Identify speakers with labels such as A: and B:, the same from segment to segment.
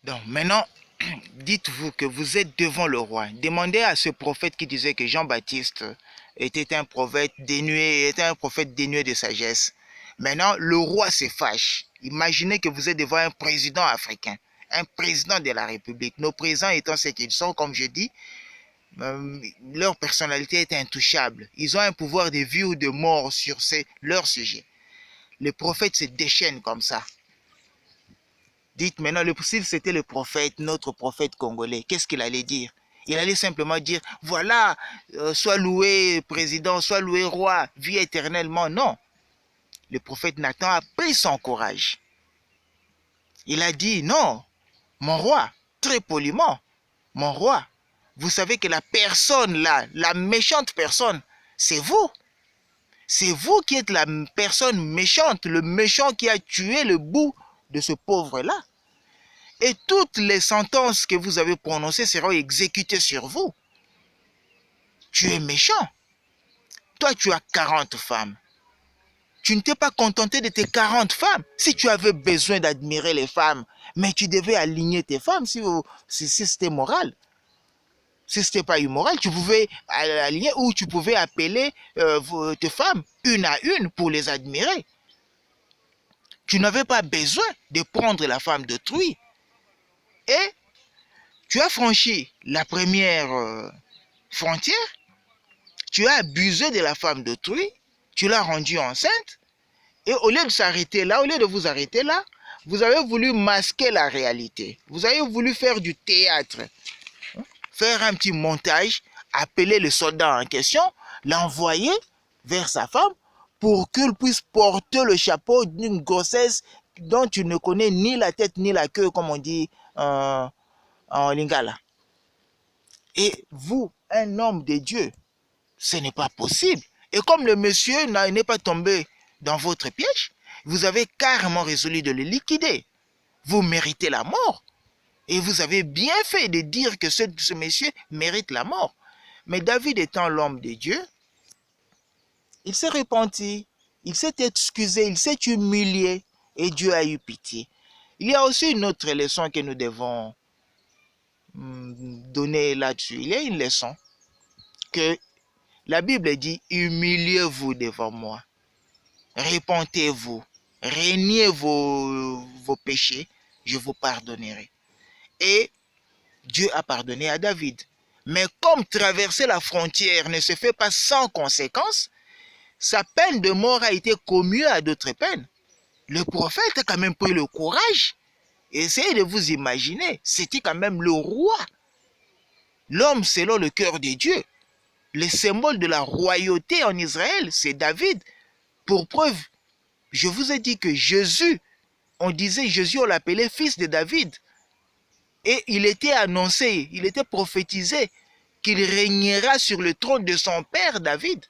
A: Donc maintenant, dites-vous que vous êtes devant le roi. Demandez à ce prophète qui disait que Jean-Baptiste était un prophète dénué de sagesse. Maintenant, le roi se fâche. Imaginez que vous êtes devant un président africain, un président de la République. Nos présidents étant ce qu'ils sont, comme je dis, leur personnalité est intouchable. Ils ont un pouvoir de vie ou de mort sur leur sujet. Le prophète se déchaîne comme ça. Dites maintenant, si c'était le prophète, notre prophète congolais, qu'est-ce qu'il allait dire? Il allait simplement dire, voilà, sois loué président, sois loué roi, vis éternellement. Non. Le prophète Nathan a pris son courage. Il a dit, non, mon roi, très poliment, mon roi, vous savez que la personne là, la méchante personne, c'est vous. C'est vous qui êtes la personne méchante, le méchant qui a tué le bout de ce pauvre-là. Et toutes les sentences que vous avez prononcées seront exécutées sur vous. Tu es méchant. Toi, tu as 40 femmes. Tu ne t'es pas contenté de tes 40 femmes. Si tu avais besoin d'admirer les femmes, mais tu devais aligner tes femmes si c'était moral. Si ce n'était pas immoral, tu pouvais aligner ou tu pouvais appeler tes femmes une à une pour les admirer. Tu n'avais pas besoin de prendre la femme d'autrui. Et tu as franchi la première frontière, tu as abusé de la femme d'autrui, tu l'as rendue enceinte, et au lieu de s'arrêter là, au lieu de vous arrêter là, vous avez voulu masquer la réalité. Vous avez voulu faire du théâtre, faire un petit montage, appeler le soldat en question, l'envoyer vers sa femme pour qu'il puisse porter le chapeau d'une grossesse dont tu ne connais ni la tête ni la queue, comme on dit en lingala. Et vous, un homme de Dieu, ce n'est pas possible. Et comme le monsieur n'est pas tombé dans votre piège, vous avez carrément résolu de le liquider. Vous méritez la mort. Et vous avez bien fait de dire que ce monsieur mérite la mort. Mais David étant l'homme de Dieu, il s'est repenti, il s'est excusé, il s'est humilié et Dieu a eu pitié. Il y a aussi une autre leçon que nous devons donner là-dessus. Il y a une leçon que la Bible dit, humiliez-vous devant moi, repentez-vous, reniez vos péchés, je vous pardonnerai. Et Dieu a pardonné à David. Mais comme traverser la frontière ne se fait pas sans conséquence, sa peine de mort a été commue à d'autres peines. Le prophète a quand même pris le courage. Essayez de vous imaginer, c'était quand même le roi, l'homme selon le cœur de Dieu. Le symbole de la royauté en Israël, c'est David. Pour preuve, je vous ai dit que Jésus, on l'appelait fils de David. Et il était annoncé, il était prophétisé qu'il régnera sur le trône de son père David.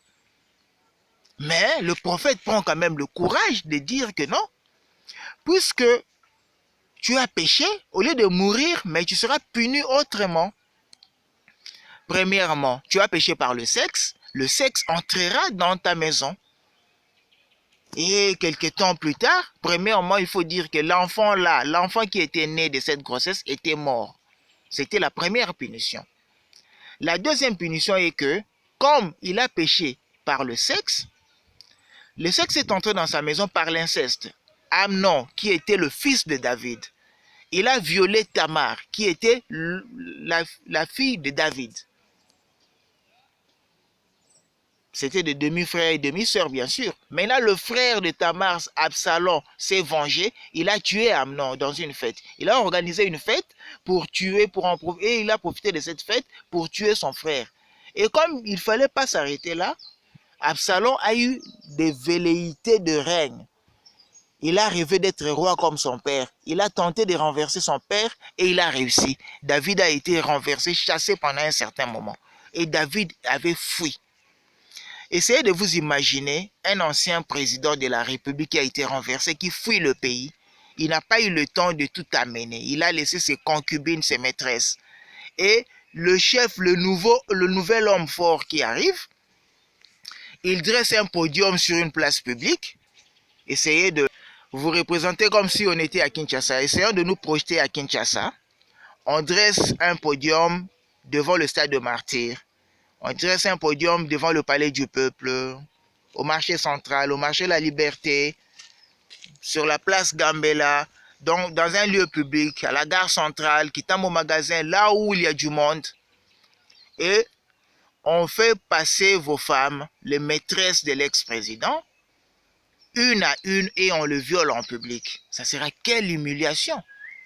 A: Mais le prophète prend quand même le courage de dire que non, puisque tu as péché, au lieu de mourir, mais tu seras puni autrement. Premièrement, tu as péché par le sexe entrera dans ta maison. Et quelques temps plus tard, premièrement, il faut dire que l'enfant qui était né de cette grossesse était mort. C'était la première punition. La deuxième punition est que, comme il a péché par le sexe est entré dans sa maison par l'inceste. Amnon, qui était le fils de David, il a violé Tamar, qui était la fille de David. C'était des demi-frères et demi-sœurs, bien sûr. Mais là, le frère de Tamar, Absalom, s'est vengé. Il a tué Amnon dans une fête. Il a organisé une fête pour tuer, et il a profité de cette fête pour tuer son frère. Et comme il ne fallait pas s'arrêter là, Absalom a eu des velléités de règne. Il a rêvé d'être roi comme son père. Il a tenté de renverser son père et il a réussi. David a été renversé, chassé pendant un certain moment. Et David avait fui. Essayez de vous imaginer un ancien président de la République qui a été renversé, qui fuit le pays. Il n'a pas eu le temps de tout amener. Il a laissé ses concubines, ses maîtresses. Et le chef, le nouvel homme fort qui arrive, il dresse un podium sur une place publique. Essayez de vous représenter comme si on était à Kinshasa. Essayons de nous projeter à Kinshasa. on dresse un podium devant le stade de Martyrs. On dresse un podium devant le palais du peuple, au marché central, au marché de la Liberté, sur la place Gambela, donc dans un lieu public, à la gare centrale, qui tombe au magasin, là où il y a du monde. Et on fait passer vos femmes, les maîtresses de l'ex-président, une à une, et on le viole en public. Ça sera quelle humiliation!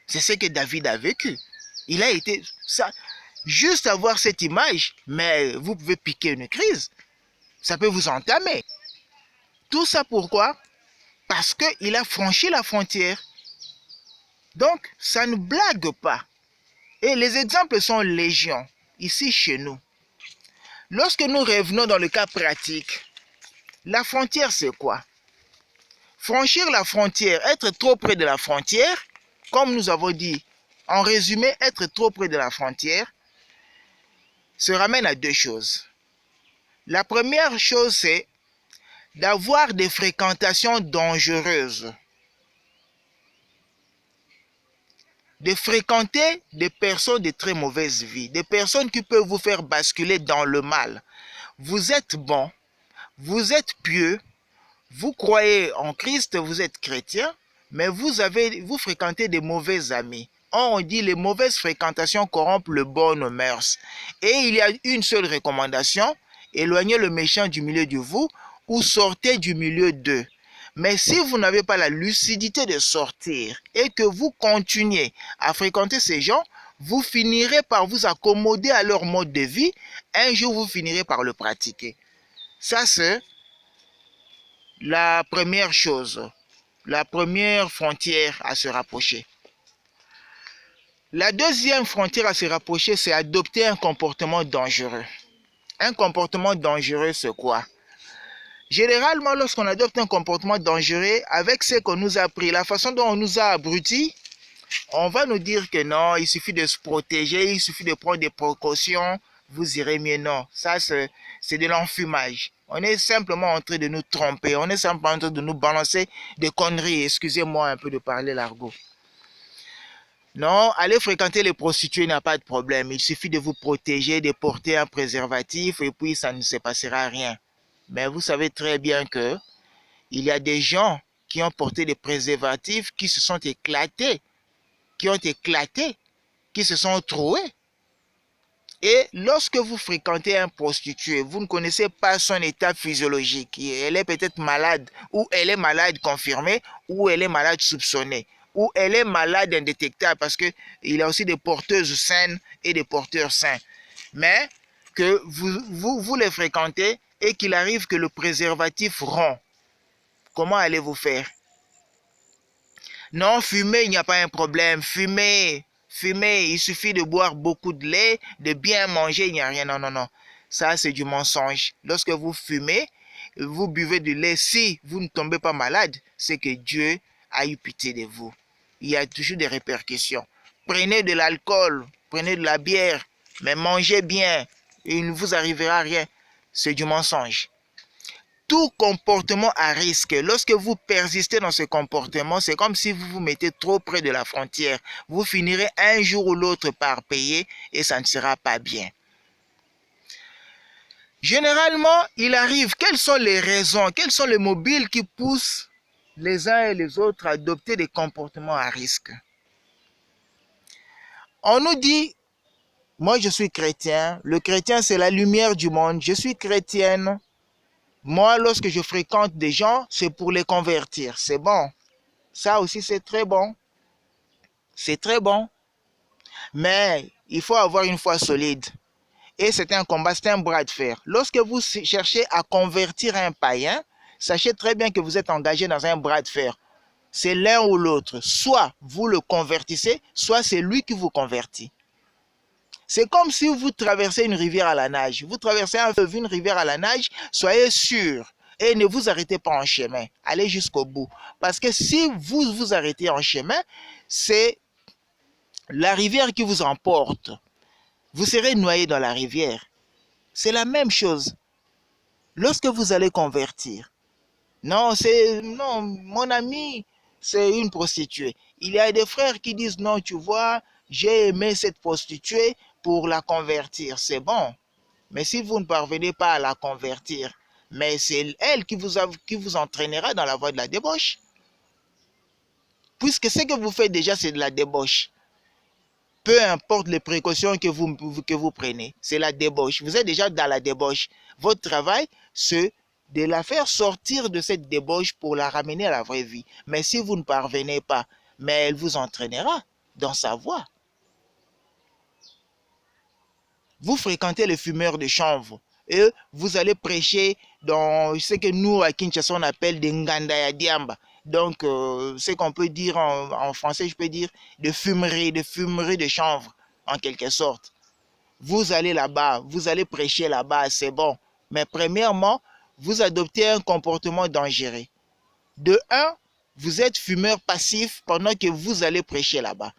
A: C'est ce que David a vécu. Il a été... ça, juste avoir cette image, mais vous pouvez piquer une crise. Ça peut vous entamer. Tout ça pourquoi? Parce qu'il a franchi la frontière. Donc, ça ne blague pas. Et les exemples sont légion, ici chez nous. Lorsque nous revenons dans le cas pratique, la frontière c'est quoi? Franchir la frontière, être trop près de la frontière, comme nous avons dit, en résumé, être trop près de la frontière, se ramène à deux choses. La première chose, c'est d'avoir des fréquentations dangereuses. De fréquenter des personnes de très mauvaise vie, des personnes qui peuvent vous faire basculer dans le mal. Vous êtes bon, vous êtes pieux, vous croyez en Christ, vous êtes chrétien, mais vous fréquentez des mauvais amis. On dit les mauvaises fréquentations corrompent le bonnes mœurs. Et il y a une seule recommandation, éloignez le méchant du milieu de vous ou sortez du milieu d'eux. Mais si vous n'avez pas la lucidité de sortir et que vous continuez à fréquenter ces gens, vous finirez par vous accommoder à leur mode de vie. Un jour, vous finirez par le pratiquer. Ça, c'est la première chose, la première frontière à se rapprocher. La deuxième frontière à se rapprocher, c'est adopter un comportement dangereux. Un comportement dangereux, c'est quoi? Généralement, lorsqu'on adopte un comportement dangereux, avec ce qu'on nous a appris, la façon dont on nous a abrutis, on va nous dire que non, il suffit de se protéger, il suffit de prendre des précautions, vous irez mieux. Non, ça c'est de l'enfumage. On est simplement en train de nous tromper, on est simplement en train de nous balancer des conneries. Excusez-moi un peu de parler l'argot. Non, aller fréquenter les prostituées n'a pas de problème. Il suffit de vous protéger, de porter un préservatif et puis ça ne se passera rien. Mais vous savez très bien que il y a des gens qui ont porté des préservatifs qui se sont éclatés, qui se sont troués. Et lorsque vous fréquentez un prostitué, vous ne connaissez pas son état physiologique. Elle est peut-être malade, ou elle est malade confirmée, ou elle est malade soupçonnée, ou elle est malade indétectable, parce qu'il y a aussi des porteuses saines et des porteurs sains. Mais que vous les fréquentez et qu'il arrive que le préservatif rompt, comment allez-vous faire? Non, fumer, il n'y a pas un problème. Fumer, il suffit de boire beaucoup de lait, de bien manger, il n'y a rien. Non, non, non. Ça, c'est du mensonge. Lorsque vous fumez, vous buvez du lait, si vous ne tombez pas malade, c'est que Dieu a eu pitié de vous. Il y a toujours des répercussions. Prenez de l'alcool, prenez de la bière, mais mangez bien. Il ne vous arrivera rien. C'est du mensonge. Tout comportement à risque, lorsque vous persistez dans ce comportement, c'est comme si vous vous mettez trop près de la frontière. Vous finirez un jour ou l'autre par payer et ça ne sera pas bien. Généralement, il arrive, quelles sont les raisons, quels sont les mobiles qui poussent les uns et les autres à adopter des comportements à risque? On nous dit, moi je suis chrétien, le chrétien c'est la lumière du monde, je suis chrétienne. Moi, lorsque je fréquente des gens, c'est pour les convertir. C'est bon. Ça aussi, c'est très bon. C'est très bon. Mais il faut avoir une foi solide. Et c'est un combat, c'est un bras de fer. Lorsque vous cherchez à convertir un païen, sachez très bien que vous êtes engagé dans un bras de fer. C'est l'un ou l'autre. Soit vous le convertissez, soit c'est lui qui vous convertit. C'est comme si vous traversez une rivière à la nage. Vous traversez une rivière à la nage, soyez sûr et ne vous arrêtez pas en chemin. Allez jusqu'au bout. Parce que si vous vous arrêtez en chemin, c'est la rivière qui vous emporte. Vous serez noyé dans la rivière. C'est la même chose. Lorsque vous allez convertir, non, mon ami, c'est une prostituée. Il y a des frères qui disent, non, tu vois, j'ai aimé cette prostituée pour la convertir, c'est bon. Mais si vous ne parvenez pas à la convertir, mais c'est elle qui vous entraînera dans la voie de la débauche. Puisque ce que vous faites déjà, c'est de la débauche. Peu importe les précautions que vous prenez, c'est la débauche. Vous êtes déjà dans la débauche. Votre travail, c'est de la faire sortir de cette débauche pour la ramener à la vraie vie. Mais si vous ne parvenez pas, mais elle vous entraînera dans sa voie. Vous fréquentez les fumeurs de chanvre et vous allez prêcher dans ce que nous, à Kinshasa, on appelle des ngandaya diamba. Donc, ce qu'on peut dire en français, je peux dire de fumerie de chanvre, en quelque sorte. Vous allez là-bas, vous allez prêcher là-bas, c'est bon. Mais premièrement, vous adoptez un comportement dangereux. De un, vous êtes fumeur passif pendant que vous allez prêcher là-bas.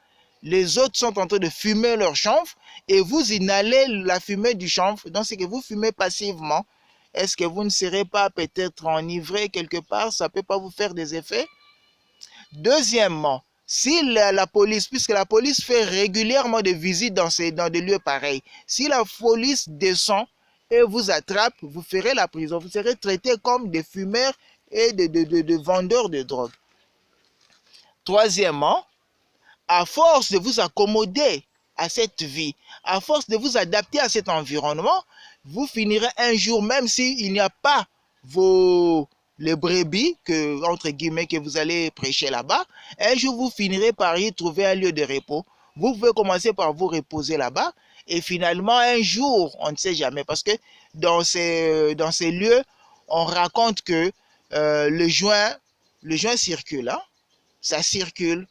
A: Les autres sont en train de fumer leur chanvre et vous inhalez la fumée du chanvre. Donc, c'est que vous fumez passivement. Est-ce que vous ne serez pas peut-être enivré quelque part? Ça ne peut pas vous faire des effets? Deuxièmement, si la police, puisque la police fait régulièrement des visites dans des lieux pareils, si la police descend et vous attrape, vous ferez la prison. Vous serez traité comme des fumeurs et de vendeurs de drogue. Troisièmement, à force de vous accommoder à cette vie, à force de vous adapter à cet environnement, vous finirez un jour, même s'il n'y a pas les brebis entre guillemets, que vous allez prêcher là-bas, un jour vous finirez par y trouver un lieu de repos. Vous pouvez commencer par vous reposer là-bas et finalement un jour, on ne sait jamais, parce que dans ces lieux, on raconte que le joint circule, hein? Ça circule.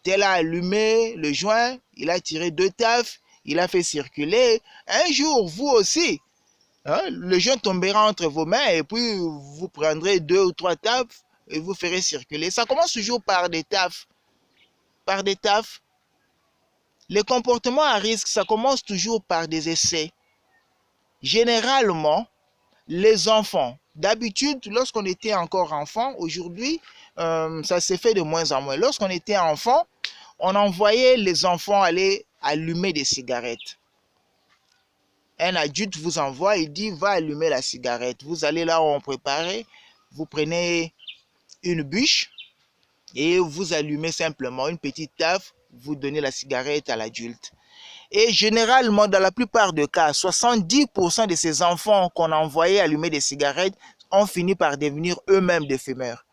A: Tel a allumé le joint, il a tiré 2 tafs, il a fait circuler. Un jour, vous aussi, hein, le joint tombera entre vos mains et puis vous prendrez 2 ou 3 tafs et vous ferez circuler. Ça commence toujours par des tafs. Par des tafs. Les comportements à risque, ça commence toujours par des essais. Généralement, les enfants, d'habitude, lorsqu'on était encore enfant, aujourd'hui, ça s'est fait de moins en moins. Lorsqu'on était enfant, on envoyait les enfants aller allumer des cigarettes. Un adulte vous envoie, il dit, va allumer la cigarette. Vous allez là où on préparait, vous prenez une bûche et vous allumez simplement une petite taf, vous donnez la cigarette à l'adulte. Et généralement, dans la plupart des cas, 70% de ces enfants qu'on envoyait allumer des cigarettes ont fini par devenir eux-mêmes des fumeurs.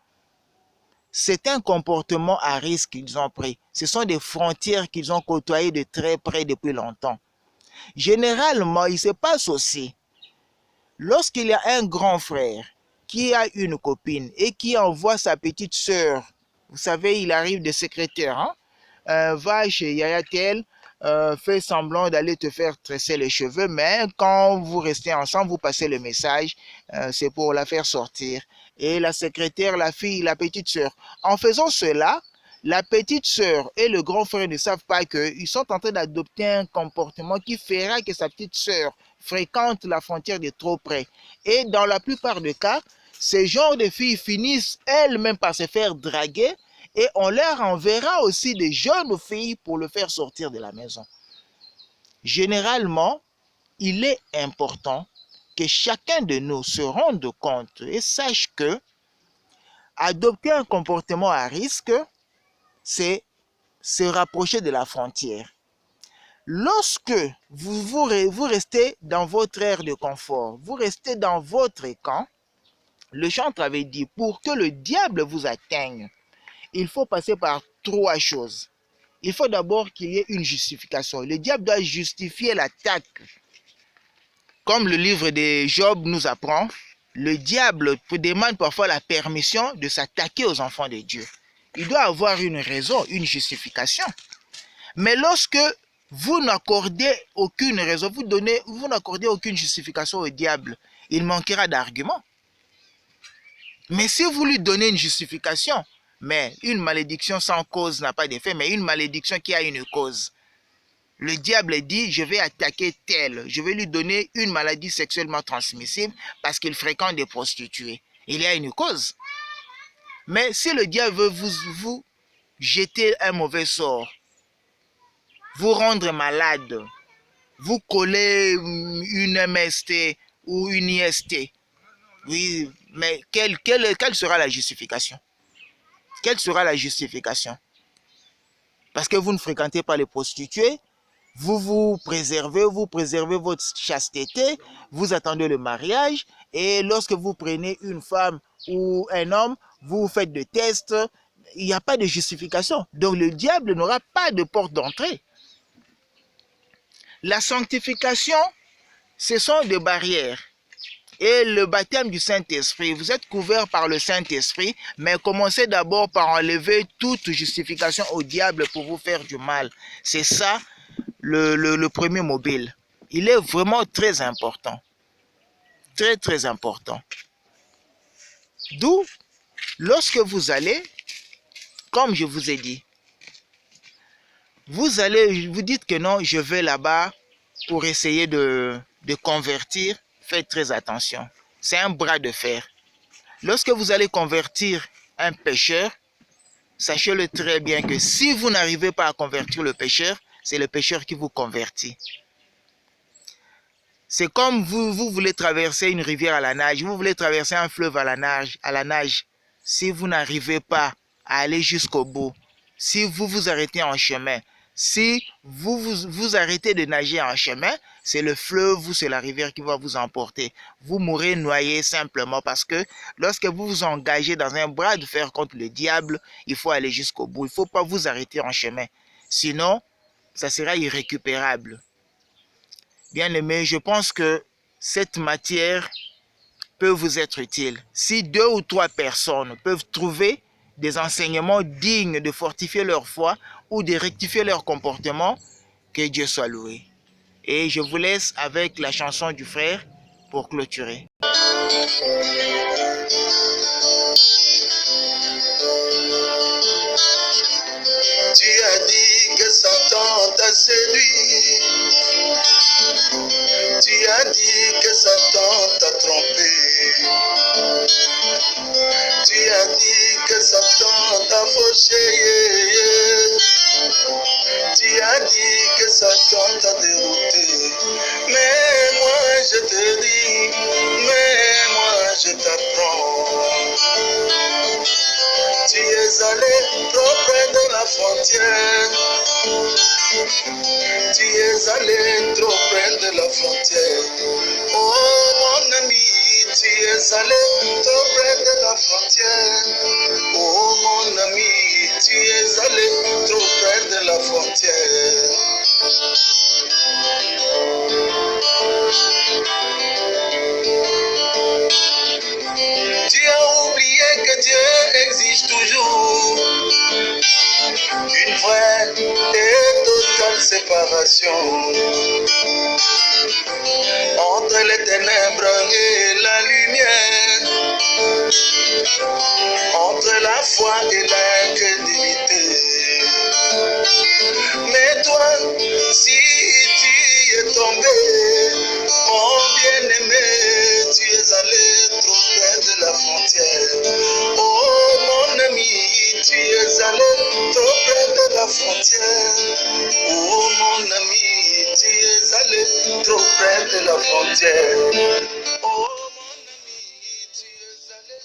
A: C'est un comportement à risque qu'ils ont pris. Ce sont des frontières qu'ils ont côtoyées de très près depuis longtemps. Généralement, il se passe aussi, lorsqu'il y a un grand frère qui a une copine et qui envoie sa petite sœur, vous savez, il arrive de secrétaire, hein, va chez Yaya Tel, fait semblant d'aller te faire tresser les cheveux, mais quand vous restez ensemble, vous passez le message, c'est pour la faire sortir. Et la secrétaire, la fille, la petite sœur. En faisant cela, la petite sœur et le grand frère ne savent pas qu'ils sont en train d'adopter un comportement qui fera que sa petite sœur fréquente la frontière de trop près. Et dans la plupart des cas, ces genres de filles finissent elles-mêmes par se faire draguer et on leur enverra aussi des jeunes filles pour le faire sortir de la maison. Généralement, il est important que chacun de nous se rende compte et sache que adopter un comportement à risque, c'est se rapprocher de la frontière. Lorsque vous restez dans votre aire de confort, vous restez dans votre camp, le chantre avait dit, pour que le diable vous atteigne, il faut passer par 3 choses. Il faut d'abord qu'il y ait une justification. Le diable doit justifier l'attaque. Comme le livre de Job nous apprend, le diable demande parfois la permission de s'attaquer aux enfants de Dieu. Il doit avoir une raison, une justification. Mais lorsque vous n'accordez aucune raison, vous n'accordez aucune justification au diable, il manquera d'arguments. Mais si vous lui donnez une justification, mais une malédiction sans cause n'a pas d'effet, mais une malédiction qui a une cause. Le diable dit, je vais attaquer tel, je vais lui donner une maladie sexuellement transmissible parce qu'il fréquente des prostituées. Il y a une cause. Mais si le diable veut vous jeter un mauvais sort, vous rendre malade, vous coller une MST ou une IST. Oui, mais quelle sera la justification? Quelle sera la justification? Parce que vous ne fréquentez pas les prostituées, vous préservez votre chasteté, vous attendez le mariage, et lorsque vous prenez une femme ou un homme, vous faites des tests, il n'y a pas de justification. Donc le diable n'aura pas de porte d'entrée. La sanctification, ce sont des barrières. Et le baptême du Saint-Esprit, vous êtes couvert par le Saint-Esprit, mais commencez d'abord par enlever toute justification au diable pour vous faire du mal. C'est ça le premier mobile. Il est vraiment très important. Très, très important. D'où, lorsque vous allez, comme je vous ai dit, vous allez, vous dites que non, je vais là-bas pour essayer de convertir. Faites très attention. C'est un bras de fer. Lorsque vous allez convertir un pécheur, sachez-le très bien que si vous n'arrivez pas à convertir le pécheur, c'est le pécheur qui vous convertit. C'est comme vous voulez traverser une rivière à la nage, vous voulez traverser un fleuve à la nage. Si vous n'arrivez pas à aller jusqu'au bout, si vous vous arrêtez en chemin, si vous arrêtez de nager en chemin, c'est le fleuve ou c'est la rivière qui va vous emporter. Vous mourrez noyé simplement parce que lorsque vous vous engagez dans un bras de fer contre le diable, il faut aller jusqu'au bout. Il ne faut pas vous arrêter en chemin. Sinon, ça sera irrécupérable. Bien aimé, je pense que cette matière peut vous être utile. Si 2 ou 3 personnes peuvent trouver des enseignements dignes de fortifier leur foi ou de rectifier leur comportement, que Dieu soit loué. Et je vous laisse avec la chanson du frère pour clôturer.
B: Tu as dit que Satan t'a séduit. Tu as dit que Satan t'a trompé. Tu as dit que Satan t'a fauché. Tu as dit que Satan t'a dérouté. Mais moi je te dis, mais moi je t'apprends. Tu es allé trop près de la frontière. Tu es allé trop près de la frontière. Oh mon ami, tu es allé trop près de la frontière. Oh mon ami, tu es allé trop près de la frontière. Tu as oublié que Dieu exige toujours une vraie et totale séparation entre les ténèbres et la lumière, entre la foi et l'incrédulité.